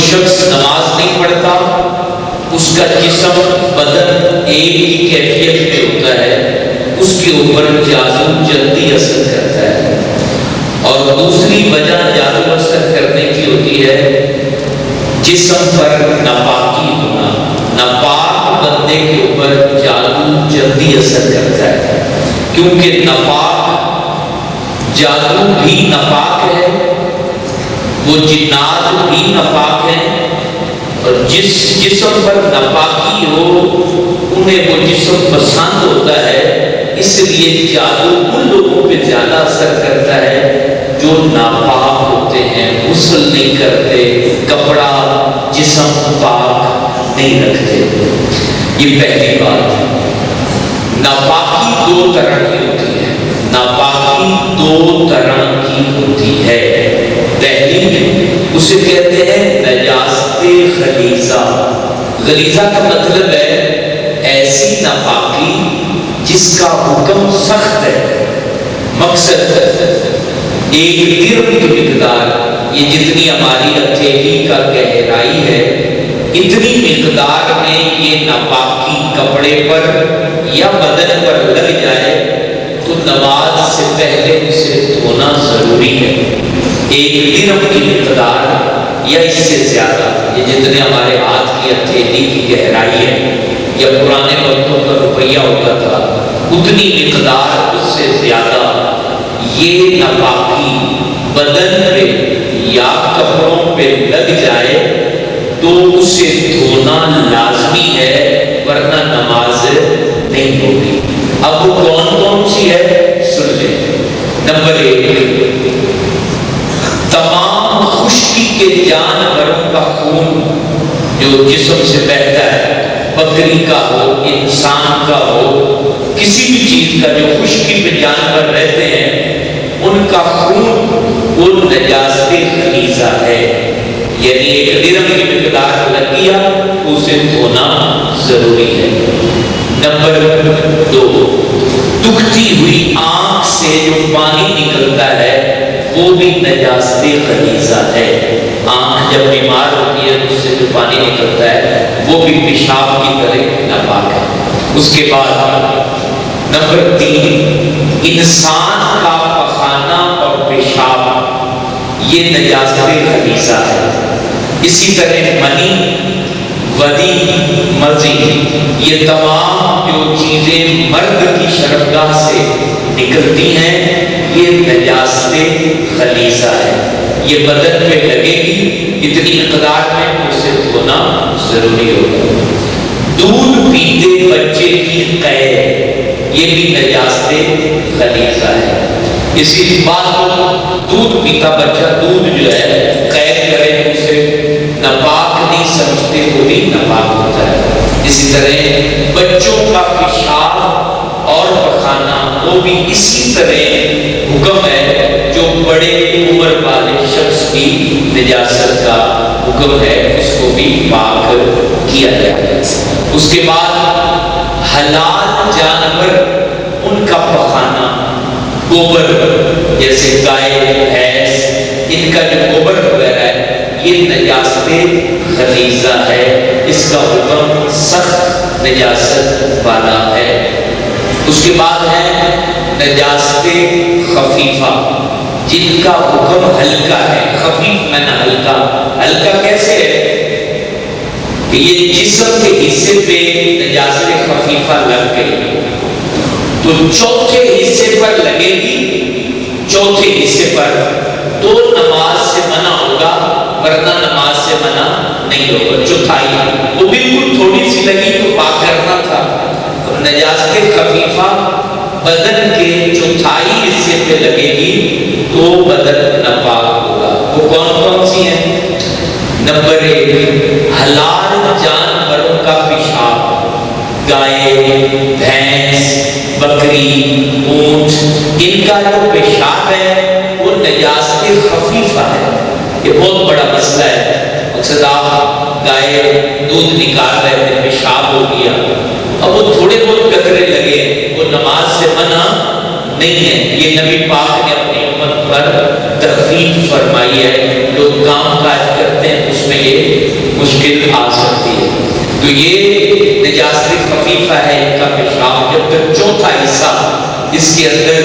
شخص نماز نہیں پڑھتا، اس کا جسم بدن ایک ہی کیفیت میں ہوتا ہے، اس کے اوپر جادو جلدی اثر کرتا ہے۔ اور دوسری وجہ جادو اثر کرنے کی ہوتی ہے جسم پر ناپاکی ہونا۔ ناپاک بندے کے اوپر جادو جلدی اثر کرتا ہے، کیونکہ ناپاک جادو بھی ناپاک ہے، وہ جنات بھی ناپاک ہیں، اور جس جسم پر ناپاکی ہو انہیں وہ جسم پسند ہوتا ہے، اس لیے جادو ان لوگوں پہ زیادہ اثر کرتا ہے جو ناپاک ہوتے ہیں، غسل نہیں کرتے، کپڑا جسم پاک نہیں رکھتے۔ یہ پہلی بات ہے۔ ناپاکی دو طرح کی ہوتی ہے، ناپاکی دو طرح کی ہوتی ہے۔ پہلی اسے کہتے ہیں نجاست غلیظہ۔ غلیظہ کا مطلب ہے ایسی ناپاکی جس کا حکم سخت ہے۔ مقصد ایک درم کی مقدار، یہ جتنی ہماری ہتھیلی کا گہرائی ہے، اتنی مقدار میں یہ ناپاکی کپڑے پر یا بدن پر لگ جائے تو نماز سے پہلے اسے دھونا ضروری ہے۔ ایک درم کی مقدار یا اس سے زیادہ، یہ جتنے ہمارے ہاتھ کی ہتھیلی کی گہرائی ہے یا پرانے وقتوں کا روپیہ ہوتا تھا، اتنی مقدار اس سے زیادہ یہ ناپاکی بدن پہ یا کپڑوں پہ لگ جائے تو اسے دھونا لازمی ہے، ورنہ نماز نہیں ہوگی۔ اب وہ کون کون سی ہے سن لیں۔ نمبر 1، تمام خشکی کے جانوروں کا خون جو جسم سے بہتا ہے، بکری کا ہو، انسان کا ہو، کسی بھی چیز کا جو خشکی پہ جانور رہتے ہیں، ان کا خون وہ نجاست غلیظہ ہے، یعنی ایک درم کی مقدار لگ گیا تو اسے دھونا ضروری ہے۔ نمبر 2، دکھتی ہوئی آنکھ سے جو پانی نکلتا ہے وہ بھی نجاست غلیظہ ہے۔ آنکھ جب بیمار ہوتی ہے تو اس سے جو پانی نکلتا ہے وہ بھی پیشاب کی طرح ناپاک ہے۔ اس کے بعد نمبر 3، انسان کا پخانہ اور پیشاب یہ نجاست غلیظہ ہے۔ اسی طرح منی، ودی، مزی، یہ تمام جو چیزیں مرد کی شرمگاہ سے نکلتی ہیں یہ نجاست غلیظہ ہے۔ یہ بدن پہ لگے گی اتنی مقدار میں اسے دھونا ضروری ہوگا۔ دودھ پیتے بچے کی قید یہ بھی نجاست غلیظہ ہے۔ اسی بات کو دودھ پیتا بچہ دودھ جو ہے قید کرے تو اسے ناپاک نہیں سمجھتے، وہ بھی ناپاک ہوتا ہے۔ اسی طرح بچوں کا پیشاب اور پخانہ وہ بھی اسی طرح حکم ہے جو بڑے عمر والے شخص کی نجاست کا حکم ہے، اس کو بھی پاک کیا جائے۔ اس کے بعد حلال جانور ان کا پخانہ، گوبر جیسے گائے، بھینس، ان کا جو گوبر وغیرہ ہے یہ نجاست غلیظہ ہے، اس کا حکم سخت نجاست والا ہے۔ اس کے بعد ہے نجاست خفیفہ جن کا حکم ہلکا ہے۔ خفیف میں نہ ہلکا، ہلکا کیسے ہے کہ یہ جسم کے حصے پہ نجاست خفیفہ لگ گئی تو چوتھے حصے پر لگے گی، چوتھے حصے پر تو نماز سے منع ہوگا، ورنہ نماز سے منع نہیں ہوگا۔ چوتھائی وہ بالکل تھوڑی سی لگی تو پاک کرنا تھا۔ نجاست خفیفہ بدن کے چوتھائی حصے پہ لگے گی تو بدن ناپاک ہوگا۔ وہ کون کون سی ہیں؟ نمبر 1، حلال جانوروں کا پیشاب، گائے، بھینس، بکری، اونٹ، ان کا جو پیشاب ہے وہ نجاست خفیفہ ہے۔ یہ بہت بڑا مسئلہ ہے۔ مقصد آپ گائے دودھ نکال رہے تھے، پیشاب ہو گیا، اب وہ تھوڑے بہت قطرے لگے، وہ نماز سے منع نہیں ہے۔ یہ نبی پاک نے اپنی امت پر تخفیف فرمائی ہے، لوگ کام کاج کرتے ہیں اس میں یہ مشکل آ سکتی ہے. تو یہ نجاست خفیفہ ہے ان کا پیشاب. جب تک چوتھا حصہ اس کے اندر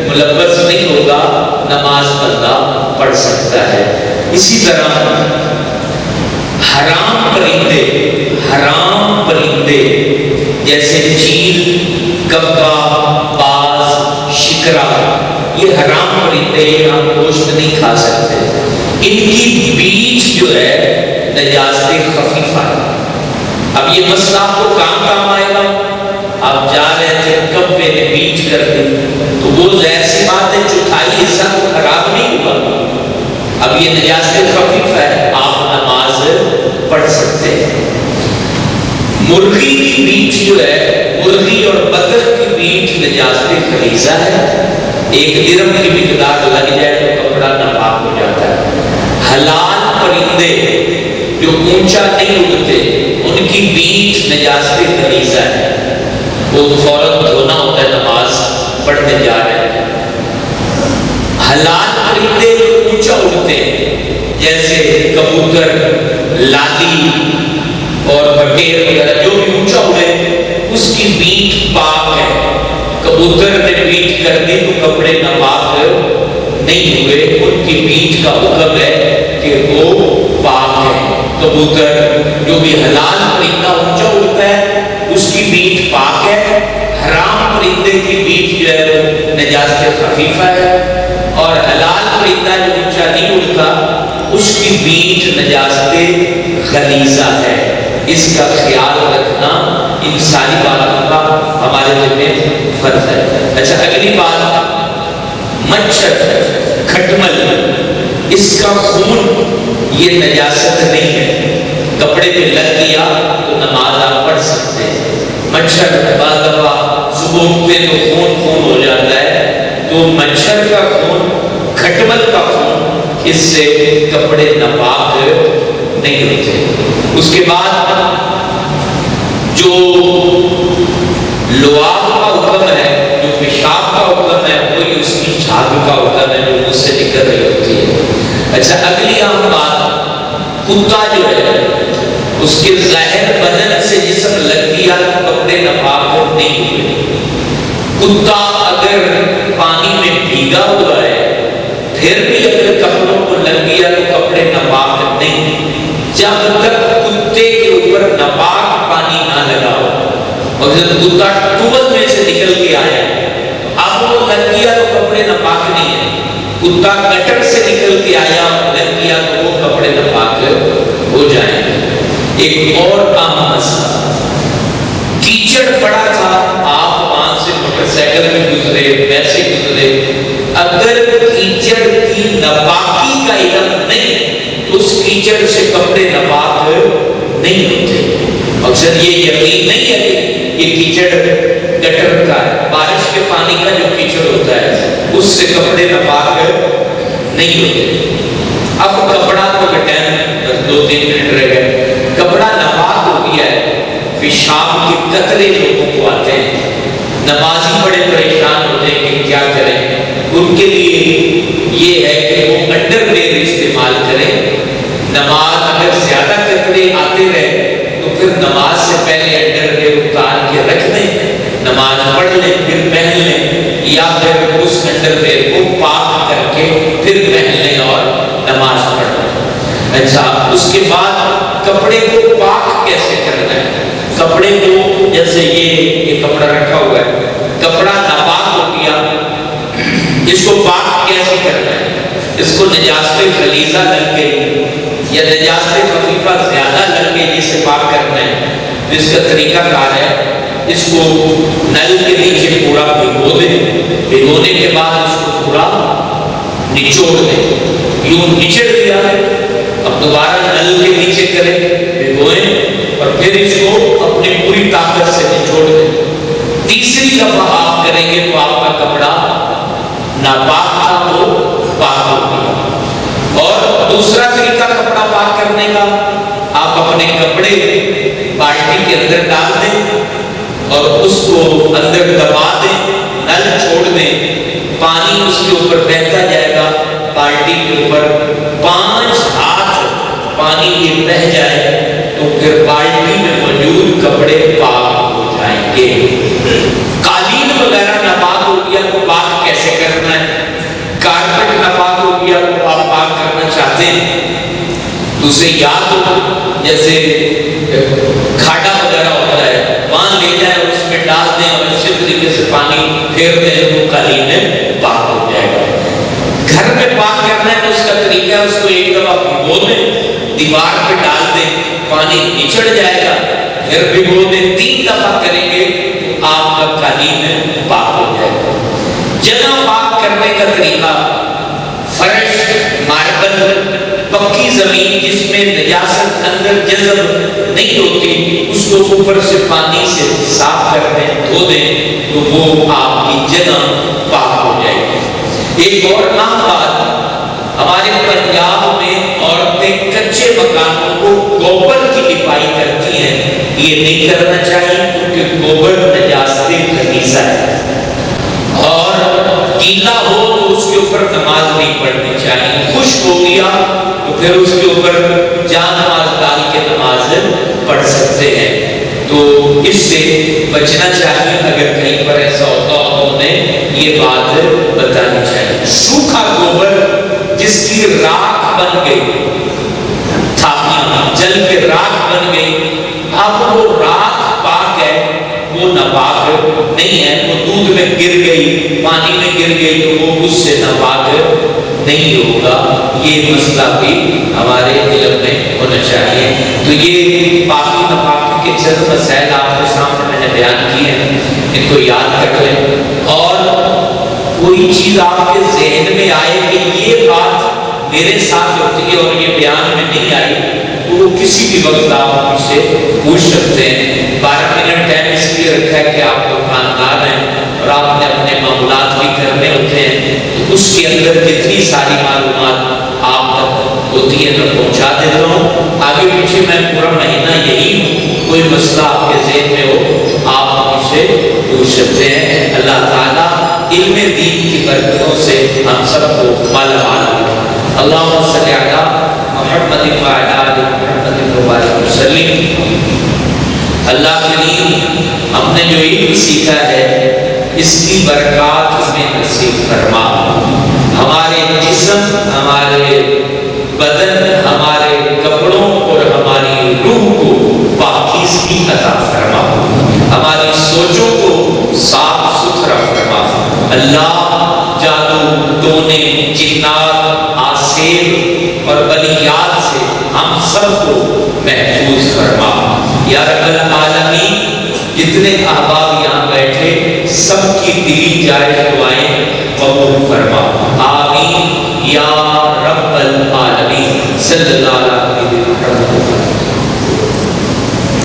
ملوث نہیں ہوگا نماز بندہ پڑھ سکتا ہے. اسی طرح حرام پرندے جیسے چیل، کبا، باز، شکرا، یہ حرام پرندے، یہ ہم گوشت نہیں کھا سکتے. ان کی بیچ جو ہے نجاست خفیفہ ہے. اب یہ مسئلہ آپ کو کام آئے گا. آپ جا رہے تھے، کبے نے بیچ کر دی تو وہ ظاہر سی بات ہے چوتھائی حصہ تو خراب نہیں ہوا. اب یہ نجاست خفیفہ ہے، آپ نماز پڑھ سکتے ہیں. مرغی کی بیچ جو ہے، مرغی اور بطخ کی بیچ نجاست خلیظہ ہے. 1 درہم کی مقدار لگ جائے تو کپڑا ناپاک ہو جاتا ہے. حلال پرندے جو اونچا نہیں اڑتے ان کی بیچ نجاست خلیظہ ہے، وہ فوراً دھونا ہوتا ہے نماز پڑھنے جا رہے ہیں. حلال پرندے جو اونچا اڑتے ہیں جیسے کبوتر، لالی اور بٹیر وغیرہ جو بھی اونچا اڑے اس کی بیٹ پاک ہے. کبوتر نے بیٹ کر دی تو کپڑے ناپاک نہیں ہوئے. ان کی بیٹ کا حکم ہے کہ وہ پاک ہے. کبوتر جو بھی حلال پرندہ اونچا اڑتا ہے اس کی بیٹ پاک ہے. حرام پرندے کی بیٹ جو ہے وہ نجاست خفیفہ ہے. اور حلال پرندہ جو اونچا نہیں اڑتا اس کی بیٹ نجاست غلیظہ ہے. اس کا خیال رکھنا ان ساری باتوں کا ہمارے ذمہ فرض ہے. اچھا، اگلی بات، مچھر، کھٹمل، اس کا خون یہ نجاست نہیں ہے. کپڑے پہ لگ گیا تو نماز آپ پڑھ سکتے ہیں. مچھر بعض دفعہ صبح اٹھتے تو خون ہو جاتا ہے، تو مچھر کا خون، کھٹمل کا خون، اس سے کپڑے ناپاک نہیں ہوتے. اس کے بعد جو لعاب کا حکم ہے، جو پیشاب کا حکم ہے، وہی اس کی جھاگ کا حکم ہے جو مجھ سے نکل رہی ہوتی ہے. اچھا، اگلی اہم بات، کتا جو ہے اس کے ظاہر بدن سے جسم لگ گیا تو کپڑے ناپاک نہیں ہوئے. کتا اگر پانی میں بھیگا ہوا ہے پھر بھی اگر کپڑوں کو لگ گیا تو کپڑے ناپاک نہیں، جب تک کتے کے اوپر ناپاک پانی نہ لگا ہو. مگر کتا ٹول میں سے نکل کے آیا، اب وہ لگ گیا تو کپڑے ناپاک نہیں ہے. کتا گٹر سے نکل کے آیا اور لگ گیا تو وہ کپڑے ناپاک ہو جائیں گے. ایک اور اہم مسئلہ، کیچڑ پڑا تھا، آپ وہاں سے موٹر سائیکل میں گزرے، ویسے گزرے، اگر کیچڑ کی ناپاکی کا علم نہیں تو اس کیچڑ سے کپڑے ناپاک نہیں ہوتے. اکثر یہ یقین نہیں ہے کہ یہ کیچڑ گٹر کا ہے، بارش کے پانی کا جو کیچڑ ہوتا ہے اس سے کپڑے ناپاک نہیں ہوتے. اب کپڑا تو ٹائم 2-3 منٹ رہ گئے، کپڑا ناپاک ہو گیا ہے، پیشاب کے قطرے لوگوں کو آتے ہیں، نمازی بڑے پریشان ہوتے ہیں کہ کیا کریں. ان کے لیے یہ ہے کہ وہ انڈر ویئر استعمال کریں. نماز اگر زیادہ قطرے آتے رہے تو پھر نماز سے پہلے انڈر ویئر اتار کے رکھ دیں، نماز پڑھ لیں پھر پہن لیں، یا پھر اس انڈر ویئر کو پاک کر کے پھر پہن لیں اور نماز پڑھ لیں. اچھا، اس کے بعد کپڑے کو پاک کیسے کرنا ہے؟ کپڑے کو جیسے یہ کپڑا رکھا ہوا ہے، کپڑا ناپاک ہو گیا، اس کو پاک کیسے کرنا ہے؟ اس کو نجاست غلیظہ لگ گئی یا نجاست خفیفہ زیادہ لگ گئی جسے پاک کرنا ہے. اس کا طریقہ کار ہے، اس کو نل کے نیچے پورا بھگو دیں، بھگونے کے بعد اس کو پورا نچوڑ دیں. یوں نچڑ دیا ہے، اب دوبارہ نل کے نیچے کریں، بھگوئیں اور پھر اس کو اپنی پوری طاقت سے نچوڑ دیں. تیسری دفعہ آپ کریں گے تو آپ کا کپڑا ناپاک تھا وہ پاک ہو گیا. اور دوسرا طریقہ کپڑا پاک کرنے کا، آپ اپنے کپڑے بالٹی کے اندر ڈال دیں اور اس کو اندر دبا دیں، نل چھوڑ دیں، پانی اس کے اوپر بہتا جائے گا. بالٹی کے اوپر 5 پانی یہ بہہ جائے تو پھر بالٹی میں موجود کپڑے پاک ہو جائیں گے۔ قالین وغیرہ ناپاک ہو گیا تو پاک کیسے کرنا ہے؟ کارپٹ ناپاک ہو گیا تو آپ پاک کرنا چاہتے ہیں تو اسے یاد ہو، جیسے کھاڑا وغیرہ ہوتا ہے وہاں لے جائیں اور اس میں ڈال دیں اور اچھے طریقے سے پانی پھیر دیں، وہ قالین میں پاک ہو جائے گا۔ گھر میں پاک کرنا ہے تو اس کا طریقہ ہے، اس کو ایک دفعہ بھگو دیں، دیوار پہ ڈال دیں، پانی نچڑ جائے گا، پھر بھگو دیں، 3 دفعہ کریں گے تو آپ کا قالین پاک ہو جائے گا۔ جگہ پاک کرنے کا طریقہ، فرش، ماربل، پکی زمین جس میں نجاست اندر جذب نہیں ہوتی، اس کو اوپر سے پانی سے صاف کر دیں، دھو دیں تو وہ آپ کی جگہ پاک ہو جائے گی۔ ایک اور عام بات، ہمارے پنجاب میں عورتیں کچے مکانوں کو گوبر کی لپائی کرتی ہیں، یہ نہیں کرنا چاہیے کیونکہ گوبر نجاست خبیثہ ہے، اور گیلا ہو تو اس کے اوپر نماز نہیں پڑھنی چاہیے، خشک ہو گیا تو پھر اس کے اوپر جان نماز ڈال کے نماز پڑھ سکتے ہیں، تو اس سے بچنا چاہیے۔ اگر کہیں پر ایسا ہوتا ہو تو انہیں یہ بات بتانی چاہیے۔ سوکھا گوبر جس کی راکھ بن گئی، تھاپیاں جل کے راکھ بن گئی، اب وہ راکھ پاک ہے، وہ ناپاک نہیں ہے، وہ دودھ میں گر گئی، پانی میں گر گئی تو وہ اس سے ناپاک نہیں ہوگا۔ یہ مسئلہ بھی ہمارے علم میں ہونا چاہیے۔ تو یہ پاکی ناپاکی کے چند مسائل آپ کے سامنے میں نے بیان کیے ہیں، ان کو یاد کر لیں، اور کوئی چیز آپ کے ذہن میں آئے کہ یہ بات میرے ساتھ ہوتی ہے اور یہ بیان میں نہیں آئی تو وہ کسی بھی وقت آپ مجھ سے پوچھ سکتے ہیں۔ 12 منٹ ٹائم اس لیے رکھا ہے کہ آپ دکاندار ہیں اور آپ نے اپنے معاملات بھی کرنے ہوتے ہیں، تو اس کے اندر جتنی ساری معلومات آپ تک ہوتی ہے میں پہنچا دیتا ہوں۔ آگے پیچھے میں پورا مہینہ یہی ہوں، کوئی مسئلہ آپ کے ذہن میں ہو آپ مجھ سے پوچھ سکتے ہیں۔ اللہ تعالیٰ علم دین کی برکتوں سے ہم سب کو مالا مال کرے۔ اللہم صلی علی محمد وعلی آل محمد وبارک وسلم۔ اللہ کریم ہم نے جو علم سیکھا ہے اس کی برکات ہمیں نصیب فرما، ہمارے جسم، ہمارے بدن، ہمارے کپڑوں اور ہماری روح کو پاکیزگی عطا فرما، ہماری سوچوں کو صاف ستھرا فرما۔ اللہ جادو، ٹونے، جنات، آسیب اور بلیات سے ہم سب کو محفوظ فرما۔ یا رب العالمین جتنے احباب یہاں بیٹھے سب کی دلی جائز دعائیں قبول فرما، آمین یا رب العالمین۔ صلی اللہ علیہ